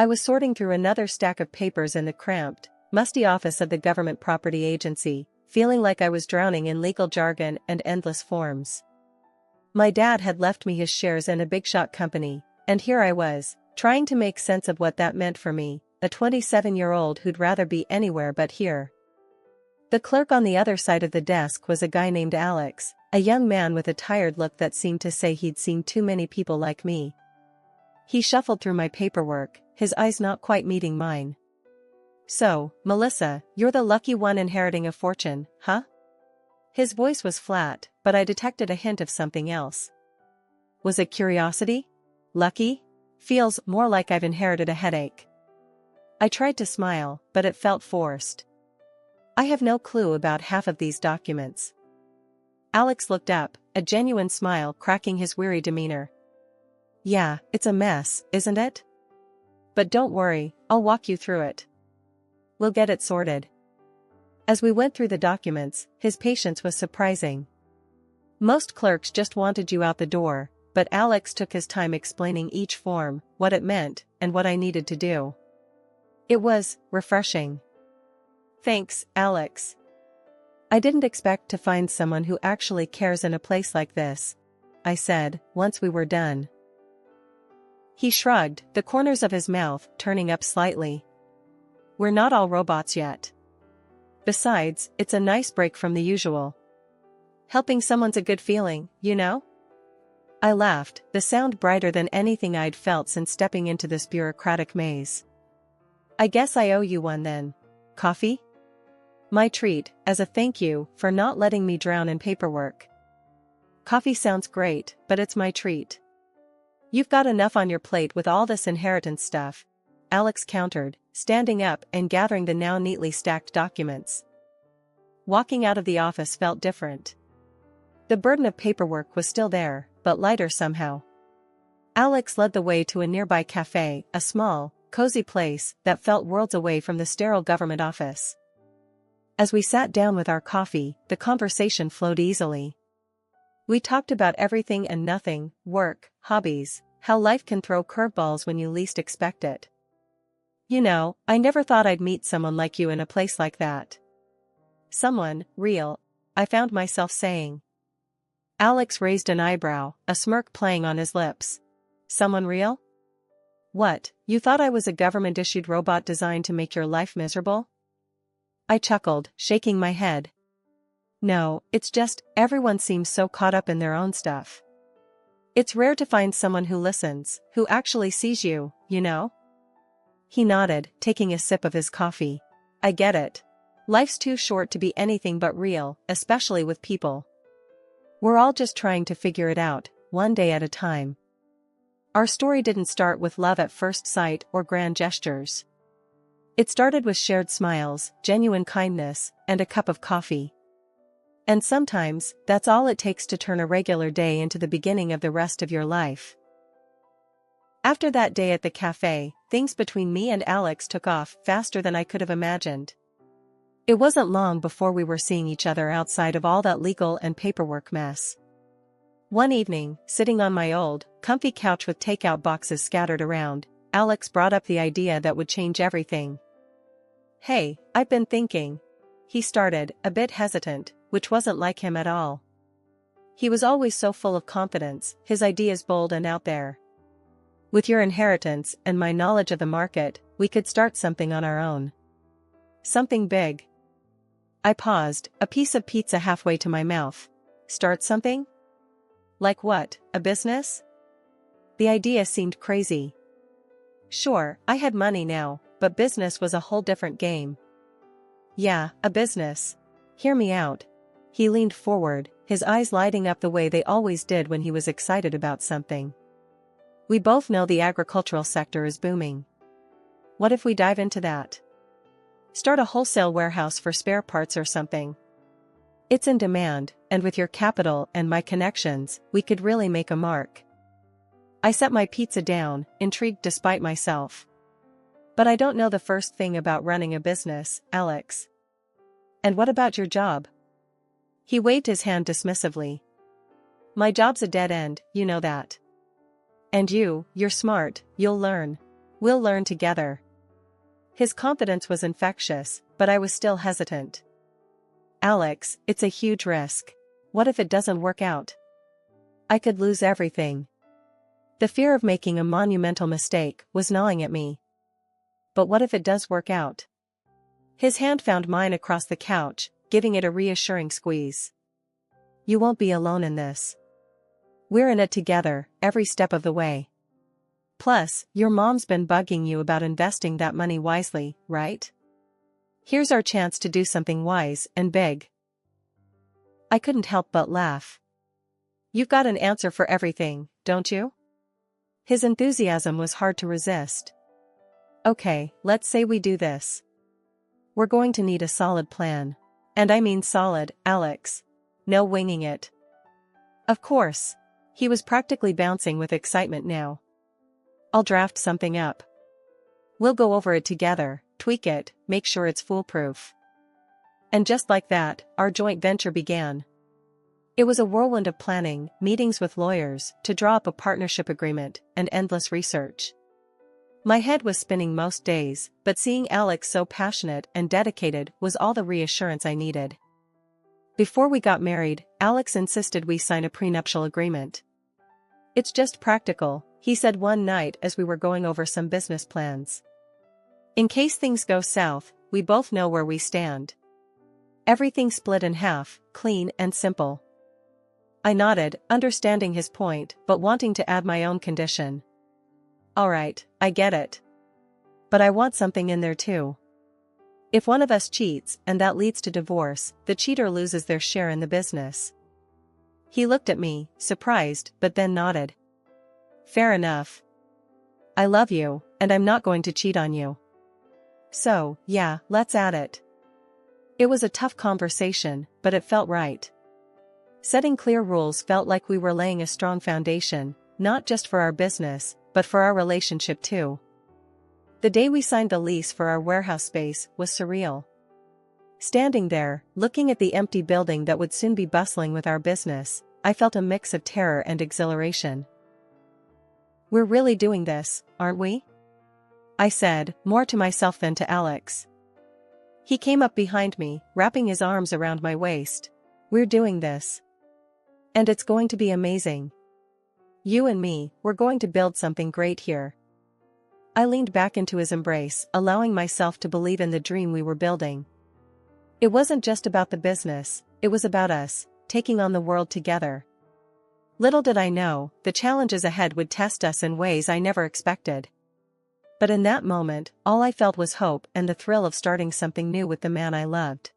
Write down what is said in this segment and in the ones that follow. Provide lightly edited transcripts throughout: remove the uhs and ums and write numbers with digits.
I was sorting through another stack of papers in the cramped, musty office of the Government Property Agency, feeling like I was drowning in legal jargon and endless forms. My dad had left me his shares in a big-shot company, and here I was, trying to make sense of what that meant for me, a 27-year-old who'd rather be anywhere but here. The clerk on the other side of the desk was a guy named Alex, a young man with a tired look that seemed to say he'd seen too many people like me. He shuffled through my paperwork, his eyes not quite meeting mine. "So, Melissa, you're the lucky one inheriting a fortune, huh?" His voice was flat, but I detected a hint of something else. Was it curiosity? Lucky? Feels more like I've inherited a headache. I tried to smile, but it felt forced. I have no clue about half of these documents. Alex looked up, a genuine smile cracking his weary demeanor. "Yeah, it's a mess, isn't it? But don't worry, I'll walk you through it. We'll get it sorted." As we went through the documents, his patience was surprising. Most clerks just wanted you out the door, but Alex took his time explaining each form, what it meant, and what I needed to do. It was refreshing. "Thanks, Alex. I didn't expect to find someone who actually cares in a place like this," I said, once we were done. He shrugged, the corners of his mouth turning up slightly. "We're not all robots yet. Besides, it's a nice break from the usual. Helping someone's a good feeling, you know?" I laughed, the sound brighter than anything I'd felt since stepping into this bureaucratic maze. "I guess I owe you one then. Coffee?" "My treat, as a thank you for not letting me drown in paperwork." "Coffee sounds great, but it's my treat." "You've got enough on your plate with all this inheritance stuff," Alex countered, standing up and gathering the now neatly stacked documents. Walking out of the office felt different. The burden of paperwork was still there, but lighter somehow. Alex led the way to a nearby cafe, a small, cozy place that felt worlds away from the sterile government office. As we sat down with our coffee, the conversation flowed easily. We talked about everything and nothing, work, hobbies, how life can throw curveballs when you least expect it. "You know, I never thought I'd meet someone like you in a place like that." "Someone real," I found myself saying. Alex raised an eyebrow, a smirk playing on his lips. "Someone real? What, you thought I was a government-issued robot designed to make your life miserable?" I chuckled, shaking my head. "No, it's just, everyone seems so caught up in their own stuff. It's rare to find someone who listens, who actually sees you, you know?" He nodded, taking a sip of his coffee. "I get it. Life's too short to be anything but real, especially with people. We're all just trying to figure it out, one day at a time." Our story didn't start with love at first sight or grand gestures. It started with shared smiles, genuine kindness, and a cup of coffee. And sometimes, that's all it takes to turn a regular day into the beginning of the rest of your life. After that day at the cafe, things between me and Alex took off faster than I could have imagined. It wasn't long before we were seeing each other outside of all that legal and paperwork mess. One evening, sitting on my old, comfy couch with takeout boxes scattered around, Alex brought up the idea that would change everything. "Hey, I've been thinking," he started, a bit hesitant, which wasn't like him at all. He was always so full of confidence, his ideas bold and out there. "With your inheritance and my knowledge of the market, we could start something on our own. Something big." I paused, a piece of pizza halfway to my mouth. "Start something? Like what, a business?" The idea seemed crazy. Sure, I had money now, but business was a whole different game. "Yeah, a business. Hear me out." He leaned forward, his eyes lighting up the way they always did when he was excited about something. "We both know the agricultural sector is booming. What if we dive into that? Start a wholesale warehouse for spare parts or something. It's in demand, and with your capital and my connections, we could really make a mark." I set my pizza down, intrigued despite myself. "But I don't know the first thing about running a business, Alex." "And what about your job?" He waved his hand dismissively. "My job's a dead end, you know that. And you're smart, you'll learn." We'll learn together. His confidence was infectious, but I was still hesitant. Alex, it's a huge risk. What if it doesn't work out? I could lose everything. The fear of making a monumental mistake was gnawing at me. But what if it does work out? His hand found mine across the couch, giving it a reassuring squeeze. You won't be alone in this. We're in it together, every step of the way. Plus, your mom's been bugging you about investing that money wisely, right? Here's our chance to do something wise and big. I couldn't help but laugh. You've got an answer for everything, don't you? His enthusiasm was hard to resist. Okay, let's say we do this. We're going to need a solid plan. And I mean solid, Alex. No winging it. Of course. He was practically bouncing with excitement now. I'll draft something up. We'll go over it together, tweak it, make sure it's foolproof. And just like that, our joint venture began. It was a whirlwind of planning, meetings with lawyers, to draw up a partnership agreement, and endless research. My head was spinning most days, but seeing Alex so passionate and dedicated was all the reassurance I needed. Before we got married, Alex insisted we sign a prenuptial agreement. It's just practical, he said one night as we were going over some business plans. In case things go south, we both know where we stand. Everything split in half, clean and simple. I nodded, understanding his point, but wanting to add my own condition. Alright, I get it. But I want something in there too. If one of us cheats and that leads to divorce, the cheater loses their share in the business. He looked at me, surprised, but then nodded. Fair enough. I love you, and I'm not going to cheat on you. So, yeah, let's add it. It was a tough conversation, but it felt right. Setting clear rules felt like we were laying a strong foundation, not just for our business, but for our relationship too. The day we signed the lease for our warehouse space was surreal. Standing there, looking at the empty building that would soon be bustling with our business, I felt a mix of terror and exhilaration. We're really doing this, aren't we? I said, more to myself than to Alex. He came up behind me, wrapping his arms around my waist. We're doing this. And it's going to be amazing. You and me, we're going to build something great here. I leaned back into his embrace, allowing myself to believe in the dream we were building. It wasn't just about the business, it was about us, taking on the world together. Little did I know, the challenges ahead would test us in ways I never expected. But in that moment, all I felt was hope and the thrill of starting something new with the man I loved.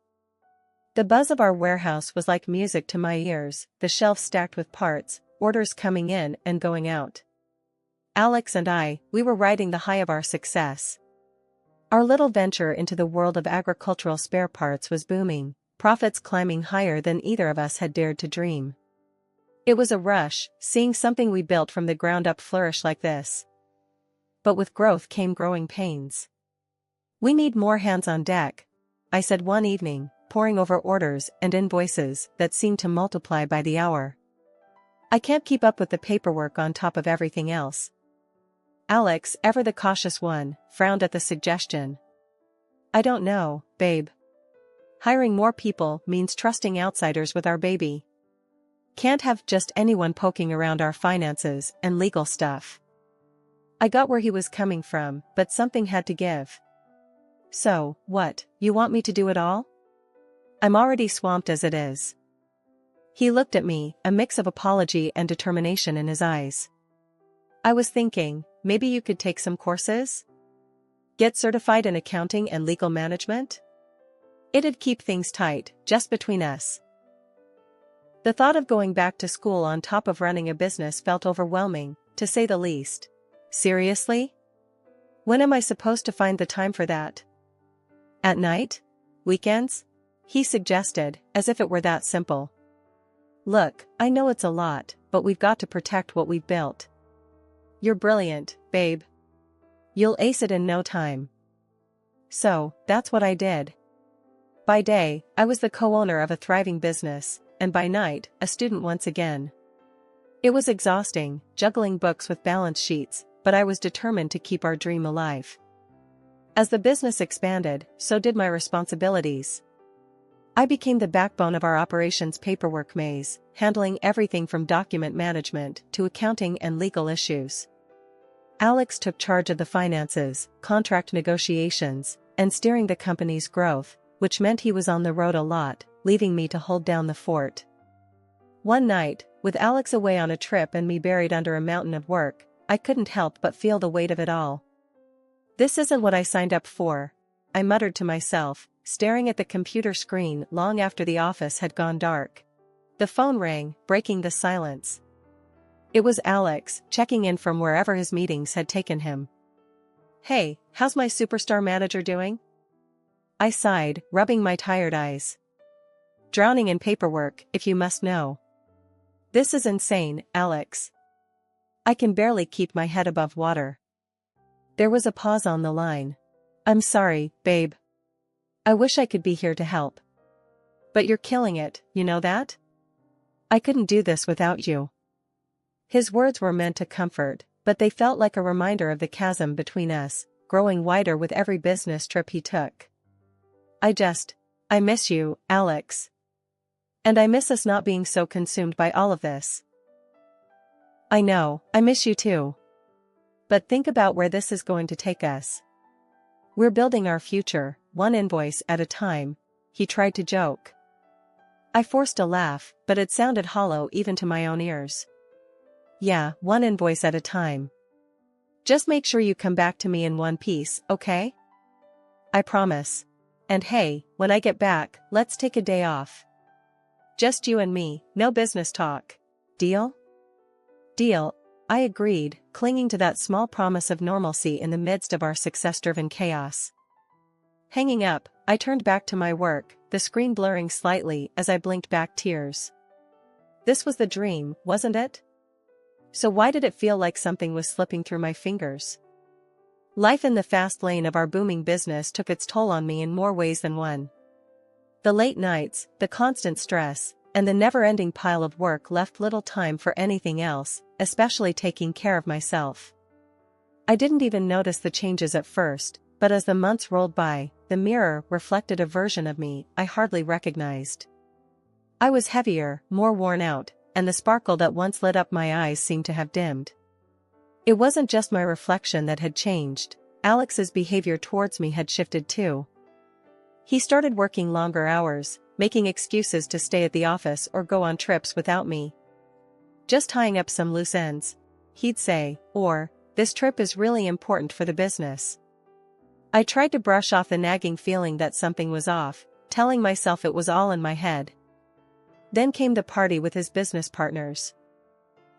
The buzz of our warehouse was like music to my ears, the shelves stacked with parts, orders coming in and going out. Alex and I, we were riding the high of our success. Our little venture into the world of agricultural spare parts was booming, profits climbing higher than either of us had dared to dream. It was a rush, seeing something we built from the ground up flourish like this. But with growth came growing pains. We need more hands on deck, I said one evening, poring over orders and invoices that seemed to multiply by the hour. I can't keep up with the paperwork on top of everything else. Alex, ever the cautious one, frowned at the suggestion. I don't know, babe. Hiring more people means trusting outsiders with our baby. Can't have just anyone poking around our finances and legal stuff. I got where he was coming from, but something had to give. So, what, you want me to do it all? I'm already swamped as it is. He looked at me, a mix of apology and determination in his eyes. I was thinking, maybe you could take some courses? Get certified in accounting and legal management? It'd keep things tight, just between us. The thought of going back to school on top of running a business felt overwhelming, to say the least. Seriously? When am I supposed to find the time for that? At night? Weekends? He suggested, as if it were that simple. Look, I know it's a lot, but we've got to protect what we've built. You're brilliant, babe. You'll ace it in no time. So, that's what I did. By day, I was the co-owner of a thriving business, and by night, a student once again. It was exhausting, juggling books with balance sheets, but I was determined to keep our dream alive. As the business expanded, so did my responsibilities. I became the backbone of our operations paperwork maze, handling everything from document management to accounting and legal issues. Alex took charge of the finances, contract negotiations, and steering the company's growth, which meant he was on the road a lot, leaving me to hold down the fort. One night, with Alex away on a trip and me buried under a mountain of work, I couldn't help but feel the weight of it all. "This isn't what I signed up for," I muttered to myself, staring at the computer screen long after the office had gone dark. The phone rang, breaking the silence. It was Alex, checking in from wherever his meetings had taken him. "Hey, how's my superstar manager doing?" I sighed, rubbing my tired eyes. "Drowning in paperwork, if you must know." "This is insane, Alex. I can barely keep my head above water." There was a pause on the line. "I'm sorry, babe. I wish I could be here to help. But you're killing it, you know that? I couldn't do this without you." His words were meant to comfort, but they felt like a reminder of the chasm between us, growing wider with every business trip he took. I miss you, Alex. And I miss us not being so consumed by all of this." "I know, I miss you too. But think about where this is going to take us. We're building our future, one invoice at a time," he tried to joke. I forced a laugh, but it sounded hollow even to my own ears. "Yeah, one invoice at a time. Just make sure you come back to me in one piece, okay?" "I promise. And hey, when I get back, let's take a day off. Just you and me, no business talk. Deal?" "Deal," I agreed, clinging to that small promise of normalcy in the midst of our success-driven chaos. Hanging up, I turned back to my work, the screen blurring slightly as I blinked back tears. This was the dream, wasn't it? So why did it feel like something was slipping through my fingers? Life in the fast lane of our booming business took its toll on me in more ways than one. The late nights, the constant stress, and the never-ending pile of work left little time for anything else, especially taking care of myself. I didn't even notice the changes at first, but as the months rolled by, the mirror reflected a version of me I hardly recognized. I was heavier, more worn out, and the sparkle that once lit up my eyes seemed to have dimmed. It wasn't just my reflection that had changed, Alex's behavior towards me had shifted too. He started working longer hours, making excuses to stay at the office or go on trips without me. "Just tying up some loose ends," he'd say, or, "This trip is really important for the business." I tried to brush off the nagging feeling that something was off, telling myself it was all in my head. Then came the party with his business partners.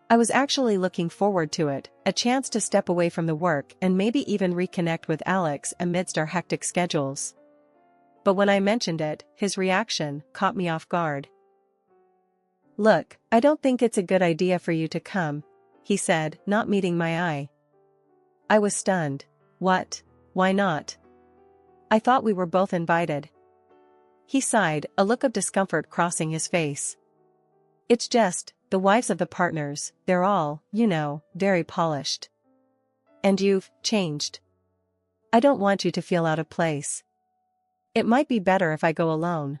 I was actually looking forward to it, a chance to step away from the work and maybe even reconnect with Alex amidst our hectic schedules. But when I mentioned it, his reaction caught me off guard. "Look, I don't think it's a good idea for you to come," he said, not meeting my eye. I was stunned. "What? Why not? I thought we were both invited." He sighed, a look of discomfort crossing his face. "It's just, the wives of the partners, they're all, very polished. And you've changed. I don't want you to feel out of place. It might be better if I go alone."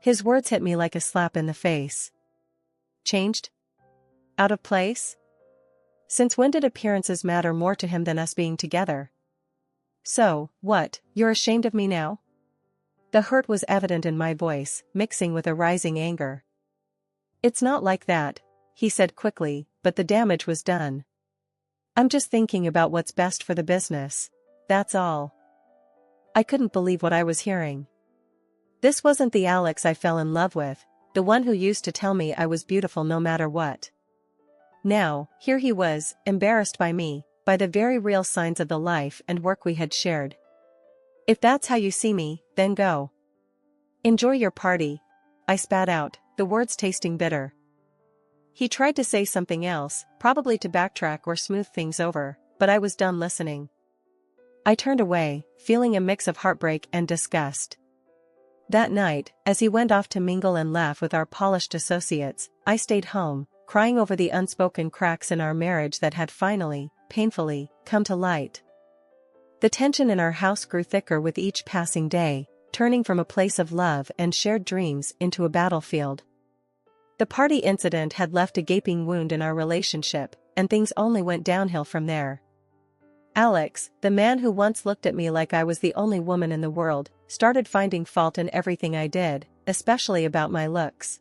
His words hit me like a slap in the face. Changed? Out of place? Since when did appearances matter more to him than us being together? "So, what, you're ashamed of me now?" The hurt was evident in my voice, mixing with a rising anger. "It's not like that," he said quickly, "but the damage was done. I'm just thinking about what's best for the business, that's all." I couldn't believe what I was hearing. This wasn't the Alex I fell in love with, the one who used to tell me I was beautiful no matter what. Now, here he was, embarrassed by me, by the very real signs of the life and work we had shared. "If that's how you see me, then go. Enjoy your party," I spat out, the words tasting bitter. He tried to say something else, probably to backtrack or smooth things over, but I was done listening. I turned away, feeling a mix of heartbreak and disgust. That night, as he went off to mingle and laugh with our polished associates, I stayed home, crying over the unspoken cracks in our marriage that had finally, painfully, come to light. The tension in our house grew thicker with each passing day, turning from a place of love and shared dreams into a battlefield. The party incident had left a gaping wound in our relationship, and things only went downhill from there. Alex, the man who once looked at me like I was the only woman in the world, started finding fault in everything I did, especially about my looks.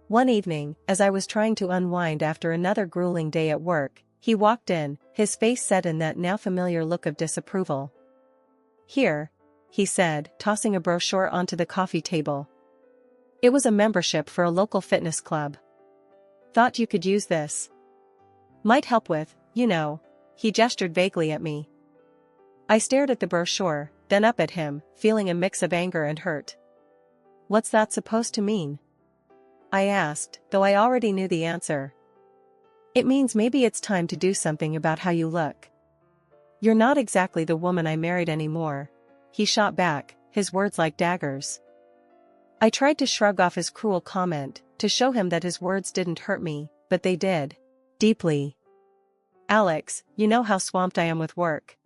One evening, as I was trying to unwind after another grueling day at work, he walked in, his face set in that now familiar look of disapproval. "Here," he said, tossing a brochure onto the coffee table. It was a membership for a local fitness club. "Thought you could use this. Might help with, he gestured vaguely at me. I stared at the brochure, then up at him, feeling a mix of anger and hurt. "What's that supposed to mean?" I asked, though I already knew the answer. "It means maybe it's time to do something about how you look. You're not exactly the woman I married anymore," he shot back, his words like daggers. I tried to shrug off his cruel comment, to show him that his words didn't hurt me, but they did. Deeply. "Alex, you know how swamped I am with work.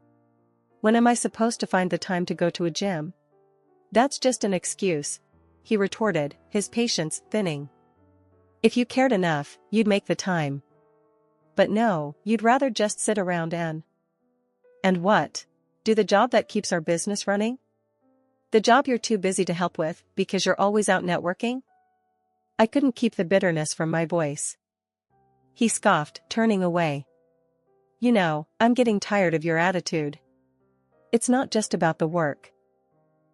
When am I supposed to find the time to go to a gym?" "That's just an excuse," he retorted, his patience thinning. "If you cared enough, you'd make the time. But no, you'd rather just sit around and what? Do the job that keeps our business running? The job you're too busy to help with, because you're always out networking?" I couldn't keep the bitterness from my voice. He scoffed, turning away. "I'm getting tired of your attitude. It's not just about the work.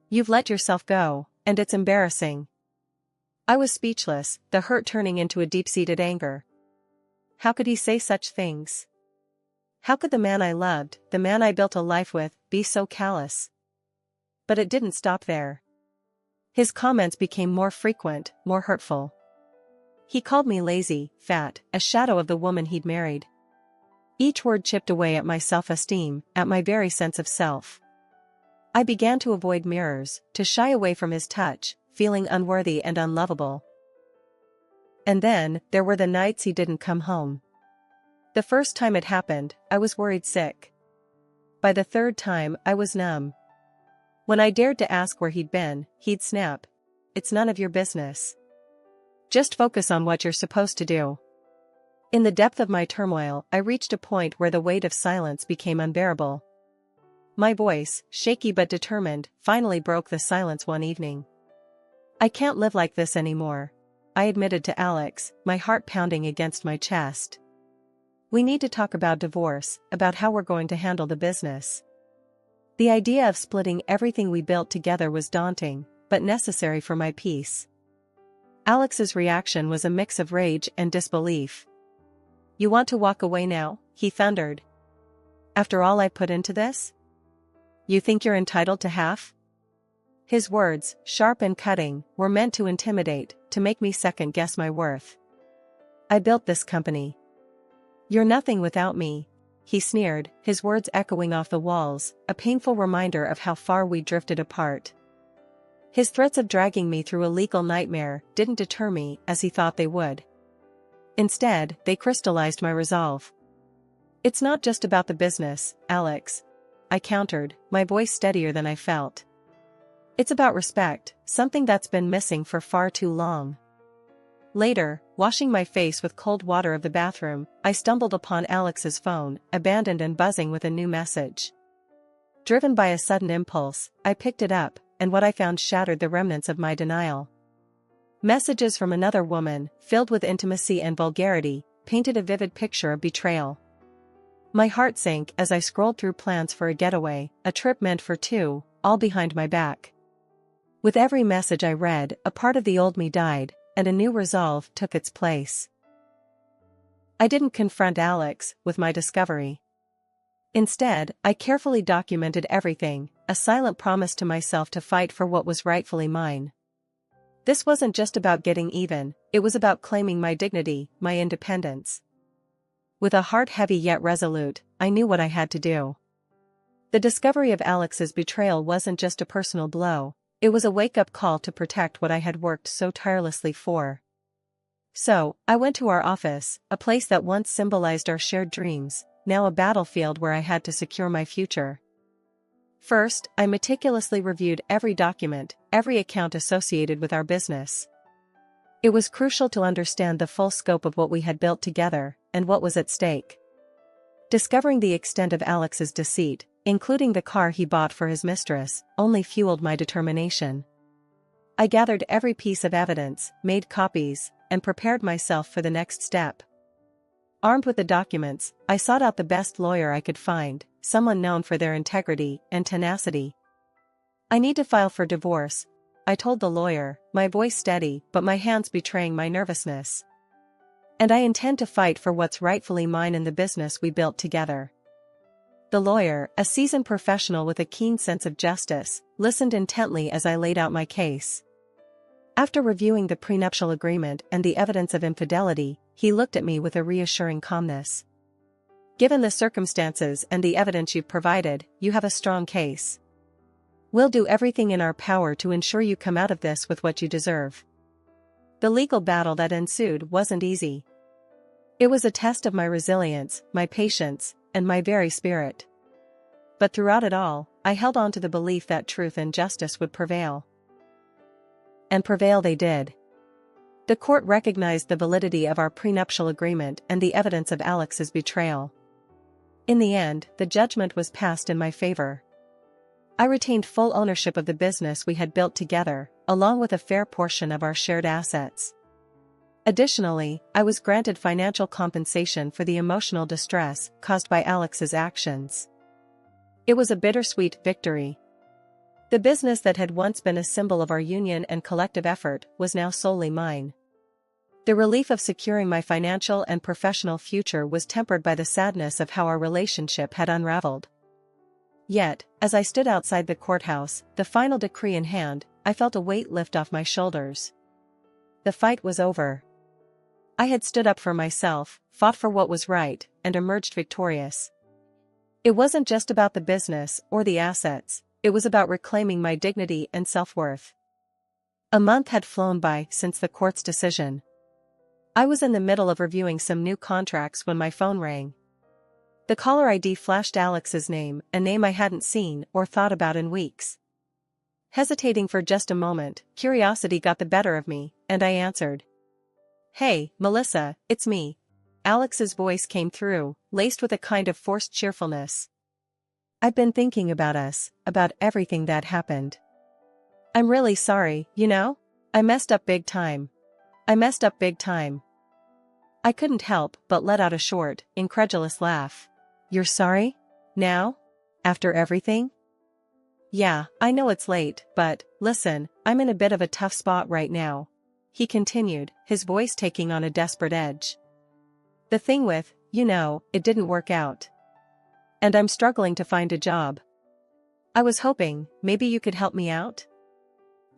You've let yourself go, and it's embarrassing." I was speechless, the hurt turning into a deep-seated anger. How could he say such things? How could the man I loved, the man I built a life with, be so callous? But it didn't stop there. His comments became more frequent, more hurtful. He called me lazy, fat, a shadow of the woman he'd married. Each word chipped away at my self-esteem, at my very sense of self. I began to avoid mirrors, to shy away from his touch, feeling unworthy and unlovable. And then, there were the nights he didn't come home. The first time it happened, I was worried sick. By the third time, I was numb. When I dared to ask where he'd been, he'd snap. "It's none of your business. Just focus on what you're supposed to do." In the depth of my turmoil, I reached a point where the weight of silence became unbearable. My voice, shaky but determined, finally broke the silence one evening. "I can't live like this anymore," I admitted to Alex, my heart pounding against my chest. "We need to talk about divorce, about how we're going to handle the business." The idea of splitting everything we built together was daunting, but necessary for my peace. Alex's reaction was a mix of rage and disbelief. "You want to walk away now?" he thundered. "After all I put into this? You think you're entitled to half?" His words, sharp and cutting, were meant to intimidate, to make me second-guess my worth. "I built this company. You're nothing without me," he sneered, his words echoing off the walls, a painful reminder of how far we drifted apart. His threats of dragging me through a legal nightmare didn't deter me as he thought they would. Instead, they crystallized my resolve. "It's not just about the business, Alex," I countered, my voice steadier than I felt. "It's about respect, something that's been missing for far too long." Later, washing my face with cold water of the bathroom, I stumbled upon Alex's phone, abandoned and buzzing with a new message. Driven by a sudden impulse, I picked it up, and what I found shattered the remnants of my denial. Messages from another woman, filled with intimacy and vulgarity, painted a vivid picture of betrayal. My heart sank as I scrolled through plans for a getaway, a trip meant for two, all behind my back. With every message I read, a part of the old me died, and a new resolve took its place. I didn't confront Alex with my discovery. Instead, I carefully documented everything, a silent promise to myself to fight for what was rightfully mine. This wasn't just about getting even, it was about claiming my dignity, my independence. With a heart heavy yet resolute, I knew what I had to do. The discovery of Alex's betrayal wasn't just a personal blow, it was a wake-up call to protect what I had worked so tirelessly for. So, I went to our office, a place that once symbolized our shared dreams, now a battlefield where I had to secure my future. First, I meticulously reviewed every document, every account associated with our business. It was crucial to understand the full scope of what we had built together, and what was at stake. Discovering the extent of Alex's deceit, including the car he bought for his mistress, only fueled my determination. I gathered every piece of evidence, made copies, and prepared myself for the next step. Armed with the documents, I sought out the best lawyer I could find, someone known for their integrity and tenacity. "I need to file for divorce," I told the lawyer, my voice steady but my hands betraying my nervousness. "And I intend to fight for what's rightfully mine in the business we built together." The lawyer, a seasoned professional with a keen sense of justice, listened intently as I laid out my case. After reviewing the prenuptial agreement and the evidence of infidelity, he looked at me with a reassuring calmness. "Given the circumstances and the evidence you've provided, you have a strong case. We'll do everything in our power to ensure you come out of this with what you deserve." The legal battle that ensued wasn't easy. It was a test of my resilience, my patience, and my very spirit. But throughout it all, I held on to the belief that truth and justice would prevail. And prevail they did. The court recognized the validity of our prenuptial agreement and the evidence of Alex's betrayal. In the end, the judgment was passed in my favor. I retained full ownership of the business we had built together, along with a fair portion of our shared assets. Additionally, I was granted financial compensation for the emotional distress caused by Alex's actions. It was a bittersweet victory. The business that had once been a symbol of our union and collective effort was now solely mine. The relief of securing my financial and professional future was tempered by the sadness of how our relationship had unraveled. Yet, as I stood outside the courthouse, the final decree in hand, I felt a weight lift off my shoulders. The fight was over. I had stood up for myself, fought for what was right, and emerged victorious. It wasn't just about the business or the assets, it was about reclaiming my dignity and self-worth. A month had flown by since the court's decision. I was in the middle of reviewing some new contracts when my phone rang. The caller ID flashed Alex's name, a name I hadn't seen or thought about in weeks. Hesitating for just a moment, curiosity got the better of me, and I answered. "Hey, Melissa, it's me." Alex's voice came through, laced with a kind of forced cheerfulness. "I've been thinking about us, about everything that happened. I'm really sorry, you know? I messed up big time. I messed up big time." I couldn't help but let out a short, incredulous laugh. "You're sorry? Now? After everything?" "Yeah, I know it's late, but, listen, I'm in a bit of a tough spot right now," he continued, his voice taking on a desperate edge. "The thing with, it didn't work out. And I'm struggling to find a job. I was hoping, maybe you could help me out?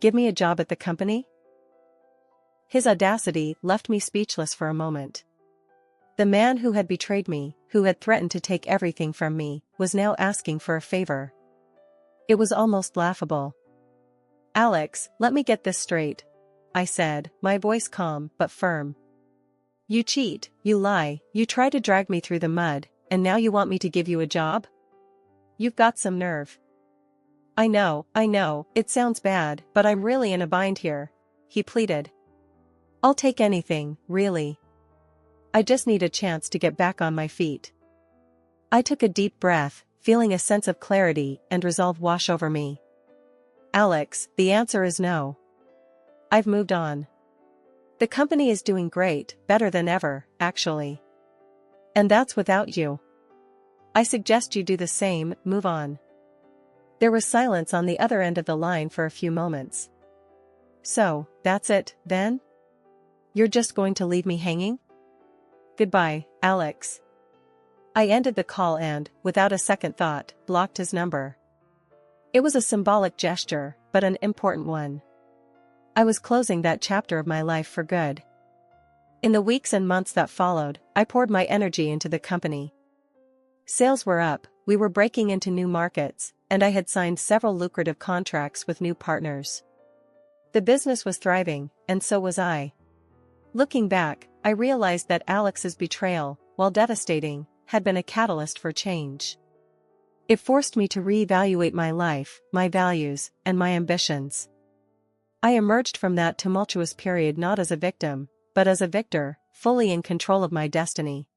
Give me a job at the company?" His audacity left me speechless for a moment. The man who had betrayed me, who had threatened to take everything from me, was now asking for a favor. It was almost laughable. "Alex, let me get this straight," I said, my voice calm but firm. "You cheat, you lie, you try to drag me through the mud, and now you want me to give you a job? You've got some nerve." I know, it sounds bad, but I'm really in a bind here," he pleaded. "I'll take anything, really. I just need a chance to get back on my feet." I took a deep breath, feeling a sense of clarity and resolve wash over me. "Alex, the answer is no. I've moved on. The company is doing great, better than ever, actually. And that's without you. I suggest you do the same, move on." There was silence on the other end of the line for a few moments. "So, that's it, then? You're just going to leave me hanging? Goodbye, Alex." I ended the call and, without a second thought, blocked his number. It was a symbolic gesture, but an important one. I was closing that chapter of my life for good. In the weeks and months that followed, I poured my energy into the company. Sales were up, we were breaking into new markets, and I had signed several lucrative contracts with new partners. The business was thriving, and so was I. Looking back, I realized that Alex's betrayal, while devastating, had been a catalyst for change. It forced me to reevaluate my life, my values, and my ambitions. I emerged from that tumultuous period not as a victim, but as a victor, fully in control of my destiny.